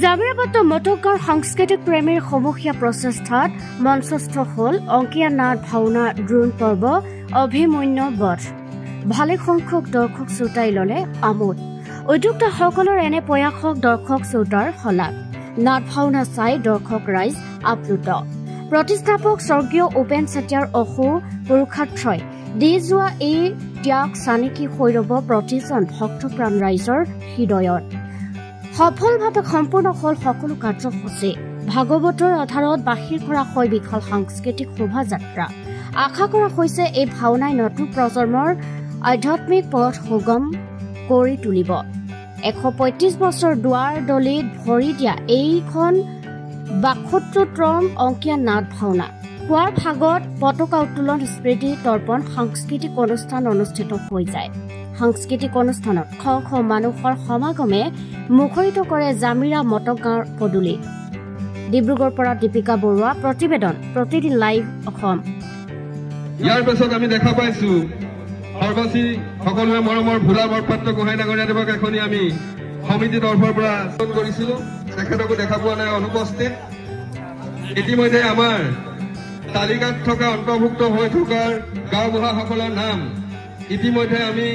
জামিয়া পাত্ৰ মটকগাঁৱৰ সাংস্কৃতিক প্ৰেমীৰ সমূহীয়া প্ৰচেষ্টাত মঞ্চস্থ হ'ল অংকীয়া নাট ভাওনা দ্ৰোণ পৰ্ব অভিমন্য বধ। ভালে সংখ্যক দৰ্শক শ্ৰোতাই ল'লে আমোদ। উদ্যোক্তাসকলৰ এনে প্ৰয়াসক দৰ্শক শ্ৰোতাৰ শলাগ। নাট ভাওনা চাই দৰ্শক ৰাইজ আপ্লুত। প্ৰতিষ্ঠাপক স্বৰ্গীয় উপেন চেতিয়াৰ অসু পুৰুষাৰ্থই দি যোৱা এই ত্যাগ চানেকি হৈ ৰ'ব প্ৰতিজন ভক্তপ্ৰাণ ৰাইজৰ হৃদয়ত। সফলভাৱে সম্পূৰ্ণ হ'ল সকলো কাৰ্যসূচী। ভাগৱতৰ আধাৰত বাহিৰ কৰা হয় বিশাল সাংস্কৃতিক শোভাযাত্ৰা। আশা কৰা হৈছে এই ভাওনাই নতুন প্ৰজন্মৰ আধ্যাত্মিক পথ সুগম কৰি তুলিব। ১৩৫ বছৰ দুৱাৰ দলিত ভৰি দিয়া এইখন ৭২তম অংকীয়া নাট ভাওনা। পুৱাৰ ভাগত পতাকা উত্তোলন স্মৃতি তৰ্পণ সাংস্কৃতিক অনুষ্ঠান অনুষ্ঠিত হৈ যায়। সাংস্কৃতিক অনুষ্ঠানত শ শ মানুহৰ সমাগমে মুখৰিত কৰে জামিৰা মটকগাঁৱৰ পদূলি। ডিব্ৰুগড়ৰ পৰা দীপিকা বৰুৱা প্ৰতিবেদন প্ৰতিদিন লাইভ অসম। ইয়াৰ পিছত আমি দেখা পাইছো সৰ্বাচী সকলোৱে মৰমৰ ভোলা বৰপাত্ৰ গোহাঁই ডাঙৰীয়াদেৱক এখনি আমি সমিতি তৰফৰ পৰা কৰিছিলো। তেখেতকো দেখা পোৱা নাই, অনুপস্থিত। ইতিমধ্যে আমাৰ তালিকাত থকা অন্তৰ্ভুক্ত হৈ থকাৰ গাঁওবুঢ়াসকলৰ নাম ইতিমধ্যে আমি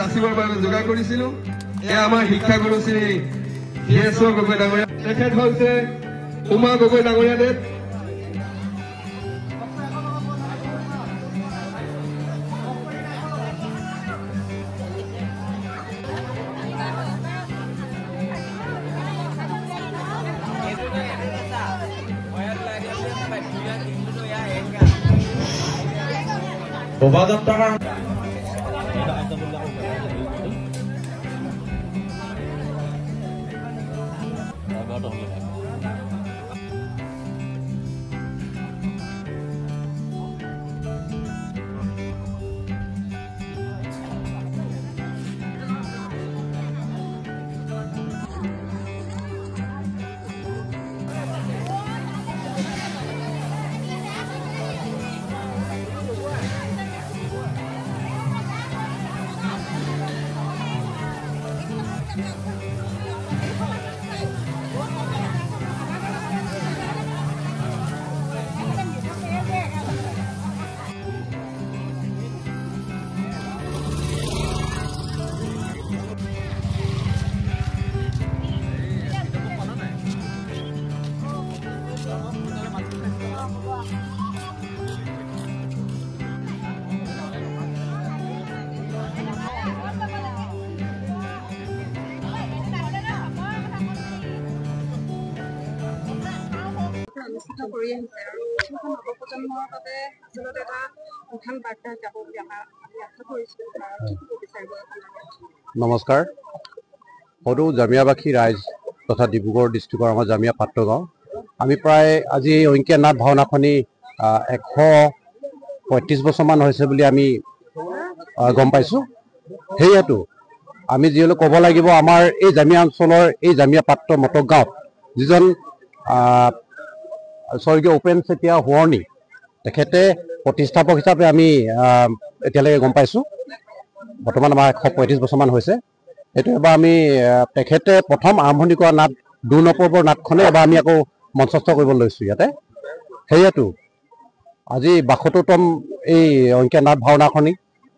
যাচিবৰ বাবে যোগাৰ কৰিছিলো। এয়া আমাৰ শিক্ষাগুৰু শ্ৰী ভিএছৰ গগৈ ডাঙৰীয়া। তেখেত হৈছে উমা গগৈ ডাঙৰীয়াদেৱ। শোভাযাত্ৰা অনুষ্ঠিত কৰি আহিছে আৰু নৱপ্ৰজন্মৰ বাবে আচলতে এটা ভাল বাৰ্তা যাব বুলি আমি আশা কৰিছোঁ। নমস্কাৰ। সদৌ জামিয়াবাসী ৰাইজ তথা ডিব্ৰুগড় ডিষ্ট্ৰিক্টৰ আমাৰ জামিয়া পাত্ৰ গাঁও। আমি প্ৰায় আজি এই অংকীয়া নাট ভাওনাখনি ১৩৫ বছৰমান হৈছে বুলি আমি গম পাইছোঁ। সেয়েতো আমি যিহেতু ক'ব লাগিব আমাৰ এই জামিয়া অঞ্চলৰ এই জামিয়া পাত্ৰ মটক গাঁৱত যিজন স্বৰ্গীয় উপেন চেতিয়া সোঁৱৰণী, তেখেতে প্ৰতিষ্ঠাপক হিচাপে আমি এতিয়ালৈকে গম পাইছোঁ। বৰ্তমান আমাৰ ১৩৫ বছৰমান হৈছে। সেইটো এবাৰ আমি তেখেতে প্ৰথম আৰম্ভণি কৰা নাট দ্ৰোণ পৰ্বৰ নাটখনে এবাৰ আমি আকৌ মঞ্চস্থ কৰিব লৈছোঁ ইয়াতে। সেয়েতো আজি ৭২তম এই অংকীয়া নাট ভাওনাখনি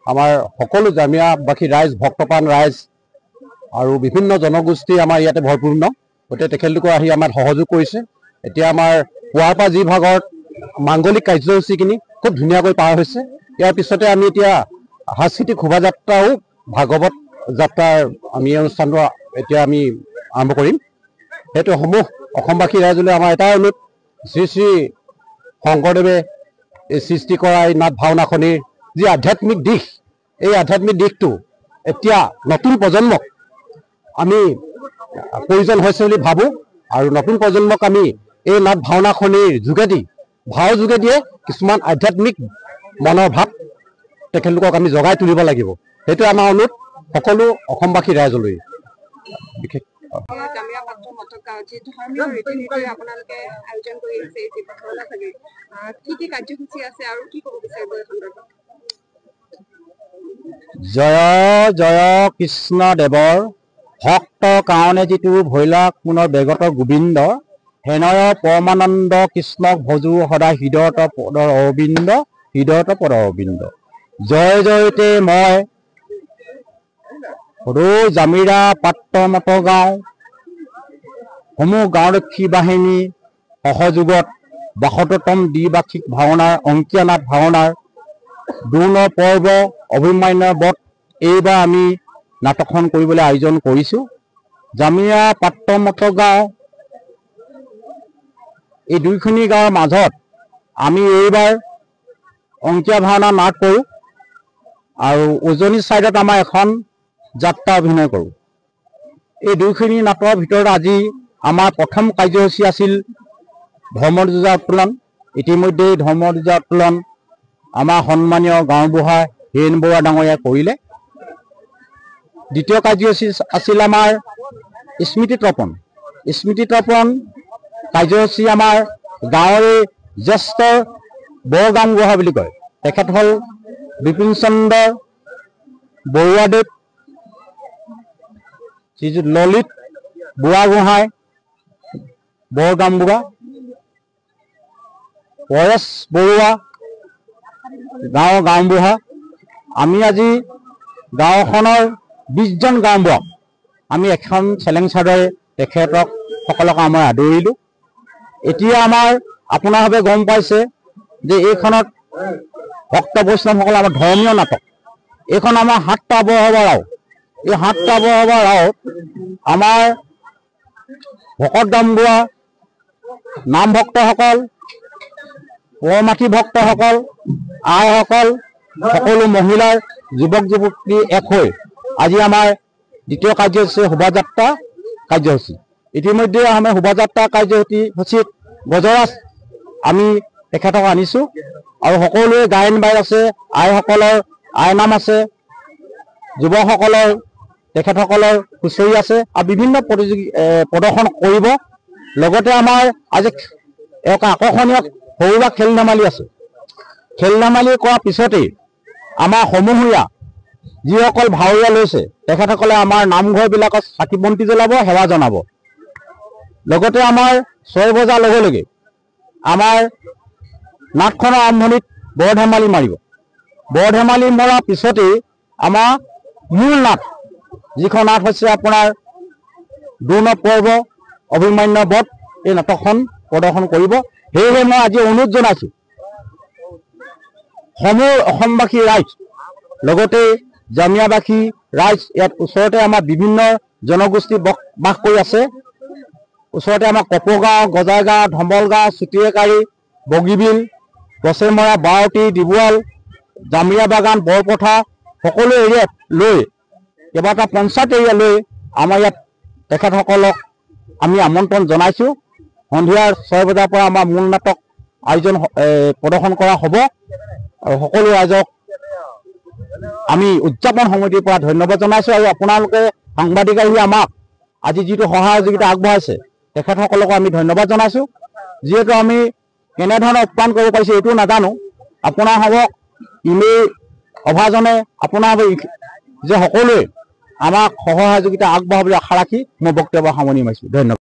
আমাৰ সকলো জামিয়াবাসী ৰাইজ, ভক্তপ্ৰাণ ৰাইজ আৰু বিভিন্ন জনগোষ্ঠী আমাৰ ইয়াতে ভৰপূৰ্ণ। গতিকে তেখেতলোকে আহি আমাৰ সহযোগ কৰিছে। এতিয়া আমাৰ পুৱাৰ পৰা যি ভাগত মাংগলিক কাৰ্যসূচীখিনি খুব ধুনীয়াকৈ পাৰ হৈছে। ইয়াৰ পিছতে আমি এতিয়া সাংস্কৃতিক শোভাযাত্ৰাও ভাগৱত যাত্ৰাৰ আমি এই অনুষ্ঠানটো এতিয়া আমি আৰম্ভ কৰিম। সেইটো সমূহ অসমবাসী ৰাইজলৈ আমাৰ এটাই অনুৰোধ, শ্ৰী শ্ৰী শংকৰদেৱে এই সৃষ্টি কৰা এই নাট ভাওনাখনিৰ যি আধ্যাত্মিক দিশ, এই আধ্যাত্মিক দিশটো এতিয়া নতুন প্ৰজন্মক আমি প্ৰয়োজন হৈছে বুলি ভাবোঁ। আৰু নতুন প্ৰজন্মক আমি এই নাট ভাওনাখনিৰ যোগেদি, ভাওৰ যোগেদিয়ে কিছুমান আধ্যাত্মিক মনৰ ভাৱ তেখেতলোকক আমি জগাই তুলিব লাগিব। সেইটো আমাৰ অনুৰোধ সকলো অসমবাসী ৰাইজলৈ। বিশেষ জয় জয় কৃষ্ণদেৱৰ ভক্ত কাৰণে যিটো ভৈলাক পুনৰ বেগত গোবিন্দ হেনয় পৰমানন্দ কৃষ্ণক ভজু সদায় হৃদয়ত পদৰ অৰবিন্দ হৃদয়ত পদৰ অৰবিন্দ জয় জয়তে মই সৰু জামিৰা পাত্ৰ মত গাঁও সমূহ গাঁওৰক্ষী বাহিনী সহযোগত ৭২তম দ্বিবাৰ্ষিক ভাওনাৰ অংকীয়া নাট ভাওনাৰ দ্ৰোণ পৰ্ব অভিমন্যু বধ এইবাৰ আমি নাটকখন কৰিবলৈ আয়োজন কৰিছোঁ। জামিয়া পাত্ৰমত গাঁও এই দুইখনি গাঁৱৰ মাজত আমি এইবাৰ অংকীয়া ভাওনা নাট কৰোঁ আৰু উজনি ছাইডত আমাৰ এখন যাত্ৰা অভিনয় কৰোঁ। এই দুইখনি নাটৰ ভিতৰত আজি আমাৰ প্ৰথম কাৰ্যসূচী আছিল ধৰ্মযুঁজা উত্তোলন। ইতিমধ্যে ধৰ্মযুঁজা উত্তোলন আমাৰ সন্মানীয় গাঁওবুঢ়া হীৰেণ বৰুৱা ডাঙৰীয়াই কৰিলে। দ্বিতীয় কাৰ্যসূচী আছিল আমাৰ স্মৃতি তৰ্পণ। স্মৃতি তৰ্পণ কাৰ্যসূচী আমাৰ গাঁৱৰে জ্যেষ্ঠ বৰ গাঁওবুঢ়া বুলি কয়, তেখেত হ'ল বিপিন চন্দ্ৰ বৰুৱাদেৱ, শ্ৰীযুত ললিত বুঢ়াগোহাঁই বৰ গাঁওবুঢ়া, পৰেশ বৰুৱা গাঁৱৰ গাঁওবুঢ়া। আমি আজি গাঁওখনৰ ২০জন গাঁওবুঢ়াক আমি এখন চেলেং চাদৰে তেখেতক সকলক আমাৰ আদৰিলোঁ। এতিয়া আমাৰ আপোনাৰভাৱে গম পাইছে যে এইখনত ভক্ত বৈষ্ণৱসকল আমাৰ ধৰ্মীয় নাটক। এইখন আমাৰ ৭টা বৰসভা ৰাও। এই ৭টা বৰসভা ৰাওত আমাৰ ভকত গাঁওবুঢ়া, নাম ভক্তসকল, পৰমাৰ্থী ভক্তসকল, আইসকল, সকলো মহিলাৰ যুৱক যুৱতী এক হৈ আজি আমাৰ দ্বিতীয় কাৰ্যসূচী শোভাযাত্ৰা কাৰ্যসূচী। ইতিমধ্যে আমি শোভাযাত্ৰা কাৰ্যসূচীত গজৰাজ আমি তেখেতক আনিছোঁ আৰু সকলোৱে গায়ন বায়ন আছে, আইসকলৰ আইনাম আছে, যুৱকসকলৰ তেখেতসকলৰ হুঁচৰি আছে আৰু বিভিন্ন প্ৰদৰ্শন কৰিব। লগতে আমাৰ আজি এক আকৰ্ষণীয় সৰুৱা খেল ধেমালি আছে। খেল ধেমালি কৰাৰ পিছতেই আমাৰ সমূহীয়া যিসকল ভাৱৰীয়া লৈছে তেখেতসকলে আমাৰ নামঘৰবিলাকত চাকি বন্তি জ্বলাব, সেৱা জনাব। লগতে আমাৰ ৬ বজাৰ লগে লগে আমাৰ নাটখনৰ আৰম্ভণিত বৰ ধেমালি মাৰিব। বৰ ধেমালি মৰাৰ পিছতেই আমাৰ মূল নাট, যিখন নাট হৈছে আপোনাৰ দ্ৰোণ পৰ্ব অভিমন্যু বধ, এই নাটকখন প্ৰদৰ্শন কৰিব। সেয়েহে মই আজি অনুৰোধ জনাইছোঁ সমূহ অসমবাসী ৰাইজ, লগতে জামিয়াবাসী ৰাইজ, ইয়াত ওচৰতে আমাৰ বিভিন্ন জনগোষ্ঠী বাস কৰি আছে। ওচৰতে আমাৰ কপগাঁও, গজাইগাঁও, ধমলগাঁও, চুটিয়েকাৰী, বগীবিল, গছেমৰা, বাৰতি, ডিবুৱাল, জামিয়া বাগান, বৰপথাৰ সকলো এৰিয়াত লৈ কেইবাটা পঞ্চায়ত এৰিয়া লৈ আমাৰ ইয়াত তেখেতসকলক আমি আমন্ত্ৰণ জনাইছোঁ। সন্ধিয়া ৬ বজাৰ পৰা আমাৰ মূল নাটক আয়োজন প্ৰদৰ্শন কৰা হ'ব আৰু সকলো ৰাইজক আমি উদযাপন সমিতিৰ পৰা ধন্যবাদ জনাইছোঁ। আৰু আপোনালোকে সাংবাদিক আহি আমাক আজি যিটো সহযোগিতা আগবঢ়াইছে তেখেতসকলকো আমি ধন্যবাদ জনাইছোঁ। যিহেতু আমি কেনেধৰণে আপ্যায়ন কৰিব পাৰিছোঁ এইটো নাজানো, আপোনাৰ হ'বক ইমেইল অভাজনে আপোনাৰ যে সকলোৱে আমাক সহযোগিতা আগবঢ়াবলৈ আশা ৰাখি মই বক্তব্য সামৰণি মাৰিছোঁ। ধন্যবাদ।